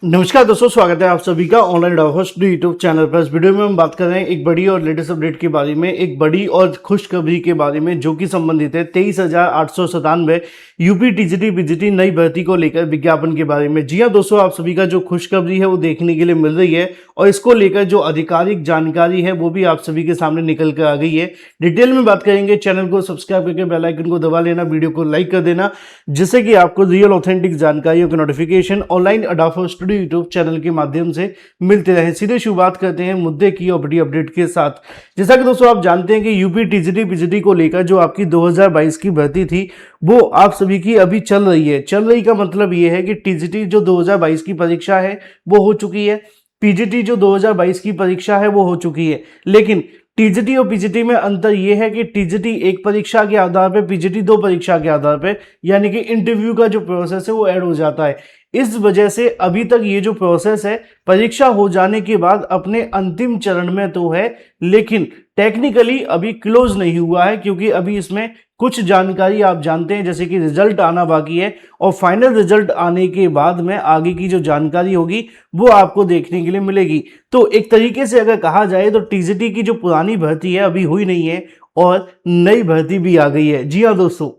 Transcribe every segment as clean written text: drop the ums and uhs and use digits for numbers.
नमस्कार दोस्तों, स्वागत है आप सभी का ऑनलाइन होस्ट यूट्यूब चैनल पर। इस वीडियो में हम बात कर रहे हैं एक बड़ी और लेटेस्ट अपडेट के बारे में, एक बड़ी और खुशखबरी के बारे में जो कि संबंधित है 23,897 यूपी टीजीटी पीजीटी नई भर्ती को लेकर विज्ञापन के बारे में। जी हाँ दोस्तों, आप सभी का जो खुशखबरी है वो देखने के लिए मिल रही है और इसको लेकर जो आधिकारिक जानकारी है वो भी आप सभी के सामने निकल कर आ गई है। डिटेल में बात करेंगे। चैनल को सब्सक्राइब करके बेल आइकन को दबा लेना, वीडियो को लाइक कर देना, जिससे कि आपको रियल ऑथेंटिक जानकारियों के नोटिफिकेशन ऑनलाइन अडाफो स्टूडियो यूट्यूब चैनल के माध्यम से मिलते रहे। सीधे शुरुआत करते हैं मुद्दे की और बड़ी अपडेट के साथ। जैसा कि दोस्तों आप जानते हैं कि यूपी टीजीटी पीजीटी को लेकर जो आपकी 2022 की भर्ती थी वो आप सभी की अभी चल रही है। चल रही का मतलब ये है कि टीजीटी जो 2022 की परीक्षा है वो हो चुकी है, पीजीटी जो 2022 की परीक्षा है वो हो चुकी है। लेकिन टीजीटी और पीजीटी में अंतर यह है कि टीजीटी एक परीक्षा के आधार पर, पीजीटी दो परीक्षा के आधार पर, यानी कि इंटरव्यू का जो प्रोसेस है वो ऐड हो जाता है। इस वजह से अभी तक ये जो प्रोसेस है परीक्षा हो जाने के बाद अपने अंतिम चरण में तो है, लेकिन टेक्निकली अभी क्लोज नहीं हुआ है, क्योंकि अभी इसमें कुछ जानकारी आप जानते हैं जैसे कि रिजल्ट आना बाकी है और फाइनल रिजल्ट आने के बाद में आगे की जो जानकारी होगी वो आपको देखने के लिए मिलेगी। तो एक तरीके से अगर कहा जाए तो टीजीटी की जो पुरानी भर्ती है अभी हुई नहीं है और नई भर्ती भी आ गई है। जी हाँ दोस्तों,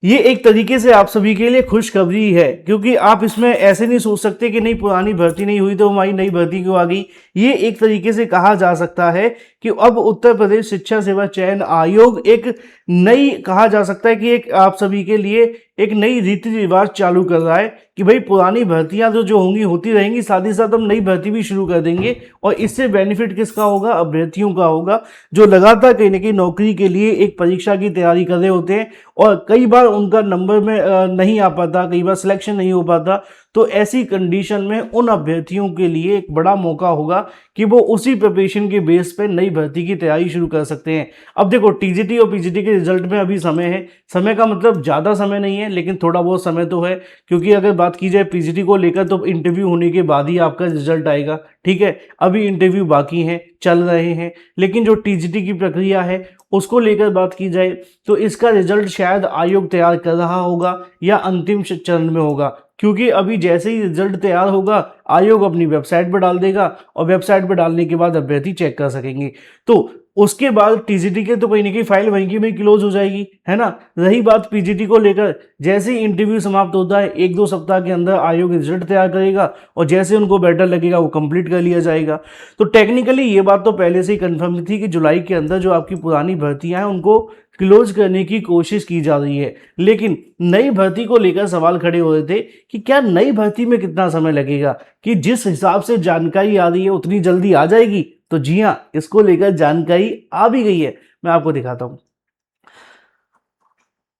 ये एक तरीके से आप सभी के लिए खुशखबरी है, क्योंकि आप इसमें ऐसे नहीं सोच सकते कि नहीं पुरानी भर्ती नहीं हुई तो हमारी नई भर्ती क्यों आ गई। ये एक तरीके से कहा जा सकता है कि अब उत्तर प्रदेश शिक्षा सेवा चयन आयोग एक नई, कहा जा सकता है कि एक आप सभी के लिए एक नई रीति रिवाज चालू कर रहा है कि भाई पुरानी भर्तियां तो जो होंगी होती रहेंगी, साथ ही साथ हम नई भर्ती भी शुरू कर देंगे। और इससे बेनिफिट किसका होगा? अभ्यर्थियों का होगा, जो लगातार कहीं ना कहीं नौकरी के लिए एक परीक्षा की तैयारी कर रहे होते हैं और कई बार उनका नंबर में नहीं आ पाता, कई बार सिलेक्शन नहीं हो पाता। तो ऐसी कंडीशन में उन अभ्यर्थियों के लिए एक बड़ा मौका होगा कि वो उसी प्रिपरेशन के बेस पे नई भर्ती की तैयारी शुरू कर सकते हैं। अब देखो, टीजीटी और पीजीटी के रिजल्ट में अभी समय है। समय का मतलब ज़्यादा समय नहीं है, लेकिन थोड़ा बहुत समय तो है, क्योंकि अगर बात की जाए पीजीटी को लेकर तो इंटरव्यू होने के बाद ही आपका रिजल्ट आएगा। ठीक है, अभी इंटरव्यू बाकी हैं, चल रहे हैं। लेकिन जो टीजीटी की प्रक्रिया है उसको लेकर बात की जाए तो इसका रिजल्ट शायद आयोग तैयार कर रहा होगा या अंतिम चरण में होगा, क्योंकि अभी जैसे ही रिजल्ट तैयार होगा आयोग अपनी वेबसाइट पर डाल देगा और वेबसाइट पर डालने के बाद अभ्यर्थी चेक कर सकेंगे। तो उसके बाद टीजीटी के तो कहीं ना कहीं फाइल वहीं की वहीं क्लोज हो जाएगी, है ना। रही बात पीजीटी को लेकर, जैसे ही इंटरव्यू समाप्त होता है 1-2 सप्ताह के अंदर आयोग रिजल्ट तैयार करेगा और जैसे उनको बेटर लगेगा वो कंप्लीट कर लिया जाएगा। तो टेक्निकली ये बात तो पहले से ही कंफर्म थी कि जुलाई के अंदर जो आपकी पुरानी भर्तियां हैं उनको क्लोज करने की कोशिश की जा रही है। लेकिन नई भर्ती को लेकर सवाल खड़े हो रहे थे कि क्या नई भर्ती में कितना समय लगेगा, कि जिस हिसाब से जानकारी आ रही है उतनी जल्दी आ जाएगी। तो जी हाँ, इसको लेकर जानकारी आ भी गई है, मैं आपको दिखाता हूं।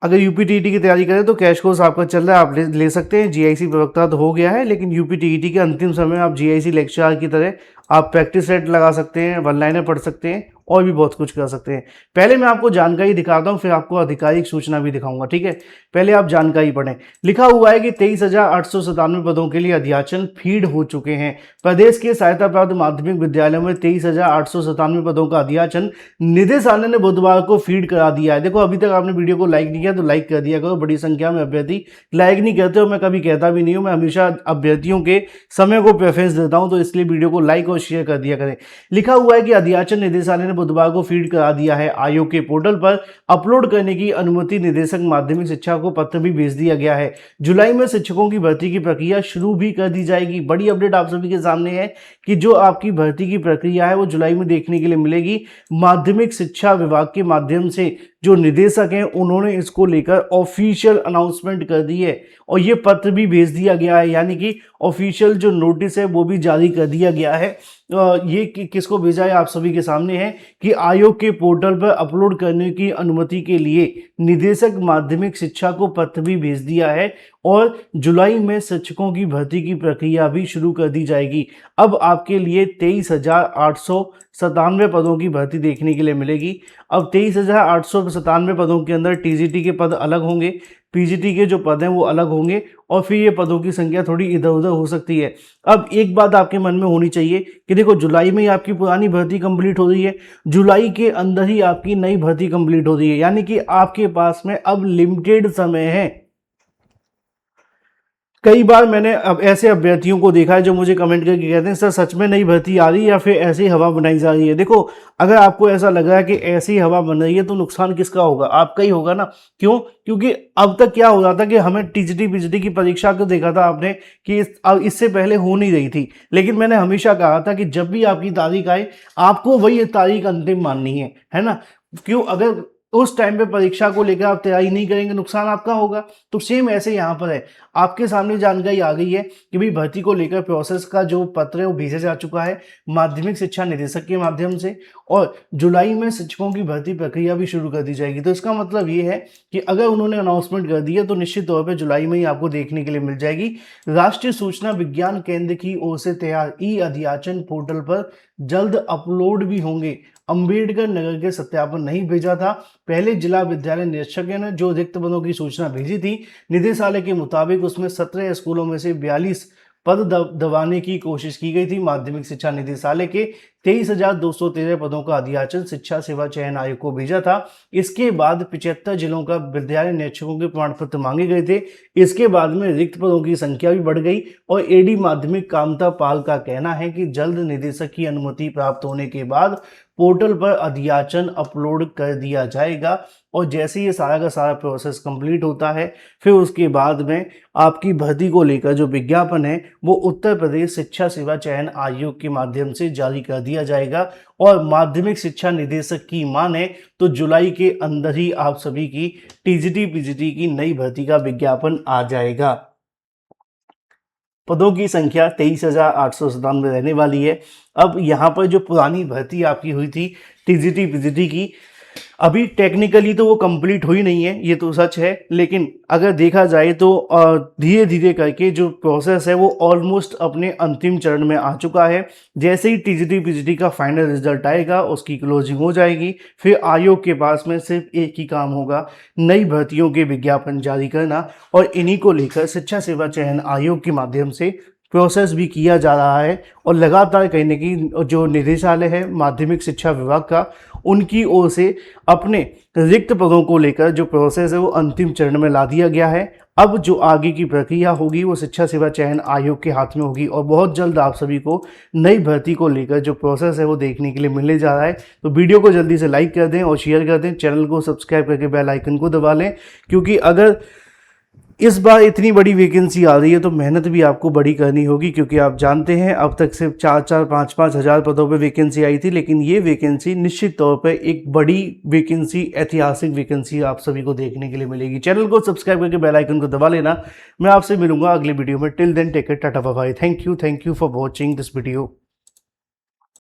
अगर यूपी टीईटी की तैयारी करें तो कैश कोर्स आपका चल रहा है, आप ले सकते हैं। जीआईसी प्रवक्ता तो हो गया है, लेकिन यूपी टीईटी के अंतिम समय आप जीआईसी लेक्चरर की तरह आप प्रैक्टिस सेट लगा सकते हैं, वन लाइनर पढ़ सकते हैं और भी बहुत कुछ कर सकते हैं। पहले मैं आपको जानकारी दिखाता हूं, फिर आपको आधिकारिक सूचना भी दिखाऊंगा। ठीक है, पहले आप जानकारी पढ़ें। लिखा हुआ है कि 23,897 पदों के लिए अध्याचन फीड हो चुके हैं। प्रदेश के सहायता प्राप्त माध्यमिक विद्यालयों में 23,897 पदों का अध्याचन निदेशालय ने बुधवार को फीड करा दिया है। देखो, अभी तक आपने वीडियो को लाइक नहीं किया तो लाइक कर दिया करो। बड़ी संख्या में अभ्यर्थी लाइक नहीं करते हो, मैं कभी कहता भी नहीं हूं, मैं हमेशा अभ्यर्थियों के समय को प्रेफरेंस देता हूं, तो इसलिए वीडियो को लाइक और शेयर कर दिया करें। लिखा हुआ है कि अध्याचन निदेशालय ने बुधवार को फीड करा दिया है। आयोग के पोर्टल पर अपलोड करने की अनुमति निदेशक माध्यमिक शिक्षा को पत्र भी भेज दिया गया है। जुलाई में शिक्षकों की भर्ती की प्रक्रिया शुरू भी कर दी जाएगी। बड़ी अपडेट आप सभी के सामने है कि जो आपकी भर्ती की प्रक्रिया है वो जुलाई में देखने के लिए मिलेगी। माध्यमिक शिक्षा विभाग के माध्यम से जो निदेशक हैं उन्होंने इसको लेकर ऑफिशियल अनाउंसमेंट कर दी है और ये पत्र भी भेज दिया गया है, यानी कि ऑफिशियल जो नोटिस है वो भी जारी कर दिया गया है। ये किसको भेजा है आप सभी के सामने है कि आयोग के पोर्टल पर अपलोड करने की अनुमति के लिए निदेशक माध्यमिक शिक्षा को पत्र भी भेज दिया है और जुलाई में शिक्षकों की भर्ती की प्रक्रिया भी शुरू कर दी जाएगी। अब आपके लिए 23,897 पदों की भर्ती देखने के लिए मिलेगी। अब 23,897 पदों के अंदर टीजीटी के पद अलग होंगे, पीजीटी के जो पद हैं वो अलग होंगे और फिर ये पदों की संख्या थोड़ी इधर उधर हो सकती है। अब एक बात आपके मन में होनी चाहिए कि देखो, जुलाई में ही आपकी पुरानी भर्ती कंप्लीट हो रही है, जुलाई के अंदर ही आपकी नई भर्ती कंप्लीट हो रही है, यानी कि आपके पास में अब लिमिटेड समय है। कई बार मैंने अब ऐसे अभ्यर्थियों को देखा है जो मुझे कमेंट करके कहते हैं सर सच में नई भर्ती आ रही है या फिर ऐसी हवा बनाई जा रही है। देखो, अगर आपको ऐसा लग रहा है कि ऐसी हवा बन रही है तो नुकसान किसका होगा? आपका ही होगा ना। क्यों? क्योंकि अब तक क्या हो रहा था कि हमें टीजीटी पीजीटी की परीक्षा को देखा था आपने कि अब इससे पहले हो नहीं रही थी, लेकिन मैंने हमेशा कहा था कि जब भी आपकी तारीख आए आपको वही तारीख अंतिम माननी है ना। क्यों? अगर उस टाइम पे परीक्षा को लेकर आप तैयारी नहीं करेंगे, नुकसान आपका होगा। तो सेम ऐसे यहाँ पर है, आपके सामने जानकारी आ गई है कि भाई भर्ती को लेकर प्रोसेस का जो पत्र है वो भेजा जा चुका है माध्यमिक शिक्षा निदेशक के माध्यम से, और जुलाई में शिक्षकों की भर्ती प्रक्रिया भी शुरू कर दी जाएगी। तो इसका मतलब ये है कि अगर उन्होंने अनाउंसमेंट कर दी है तो निश्चित तौर पर जुलाई में ही आपको देखने के लिए मिल जाएगी। राष्ट्रीय सूचना विज्ञान केंद्र की ओर से तैयार ई अध्याचन पोर्टल पर जल्द अपलोड भी होंगे। अंबेडकर नगर के सत्यापन नहीं भेजा था। पहले जिला विद्यालय निरीक्षक ने जो रिक्त पदों की सूचना भेजी थी, निदेशालय के मुताबिक उसमें 17 स्कूलों में से 42 पद दबाने की कोशिश की गई थी। माध्यमिक शिक्षा निदेशालय के 23,213 पदों का अध्याचन शिक्षा सेवा चयन आयोग को भेजा था। इसके बाद 75 जिलों का विद्यालय निरीक्षकों के प्रमाण पत्र मांगे गए थे। इसके बाद में रिक्त पदों की संख्या भी बढ़ गई और एडी माध्यमिक कामता पाल का कहना है कि जल्द निदेशक की अनुमति प्राप्त होने के बाद पोर्टल पर अध्याचन अपलोड कर दिया जाएगा, और जैसे ये सारा का सारा प्रोसेस कंप्लीट होता है फिर उसके बाद में आपकी भर्ती को लेकर जो विज्ञापन है वो उत्तर प्रदेश शिक्षा सेवा चयन आयोग के माध्यम से जारी कर दिया जाएगा। और माध्यमिक शिक्षा निदेशक की माने तो जुलाई के अंदर ही आप सभी की टीजीटी पीजीटी की नई भर्ती का विज्ञापन आ जाएगा। पदों की संख्या 23,897 रहने वाली है। अब यहाँ पर जो पुरानी भर्ती आपकी हुई थी टीजीटी पीजीटी की, अभी टेक्निकली तो वो कंप्लीट हुई नहीं है, ये तो सच है, लेकिन अगर देखा जाए तो धीरे धीरे करके जो प्रोसेस है वो ऑलमोस्ट अपने अंतिम चरण में आ चुका है। जैसे ही टीजीटी पीजीटी का फाइनल रिजल्ट आएगा उसकी क्लोजिंग हो जाएगी। फिर आयोग के पास में सिर्फ एक ही काम होगा, नई भर्तियों के विज्ञापन जारी करना, और इन्हीं को लेकर शिक्षा सेवा चयन आयोग के माध्यम से प्रोसेस भी किया जा रहा है। और लगातार कहीं न कहीं जो निदेशालय है माध्यमिक शिक्षा विभाग का, उनकी ओर से अपने रिक्त पदों को लेकर जो प्रोसेस है वो अंतिम चरण में ला दिया गया है। अब जो आगे की प्रक्रिया होगी वो शिक्षा सेवा चयन आयोग के हाथ में होगी, और बहुत जल्द आप सभी को नई भर्ती को लेकर जो प्रोसेस है वो देखने के लिए मिलने जा रहा है। तो वीडियो को जल्दी से लाइक कर दें और शेयर कर दें, चैनल को सब्सक्राइब करके बेल आइकन को दबा लें, क्योंकि अगर इस बार इतनी बड़ी वैकेंसी आ रही है तो मेहनत भी आपको बड़ी करनी होगी। क्योंकि आप जानते हैं अब तक सिर्फ 4-5 हज़ार पदों पे वैकेंसी आई थी, लेकिन ये वैकेंसी निश्चित तौर पे एक बड़ी वैकेंसी, ऐतिहासिक वैकेंसी आप सभी को देखने के लिए मिलेगी। चैनल को सब्सक्राइब करके बेल आइकन को दबा लेना। मैं आपसे मिलूंगा अगले वीडियो में। Till then take care, tata bye bye. Thank you for watching this video.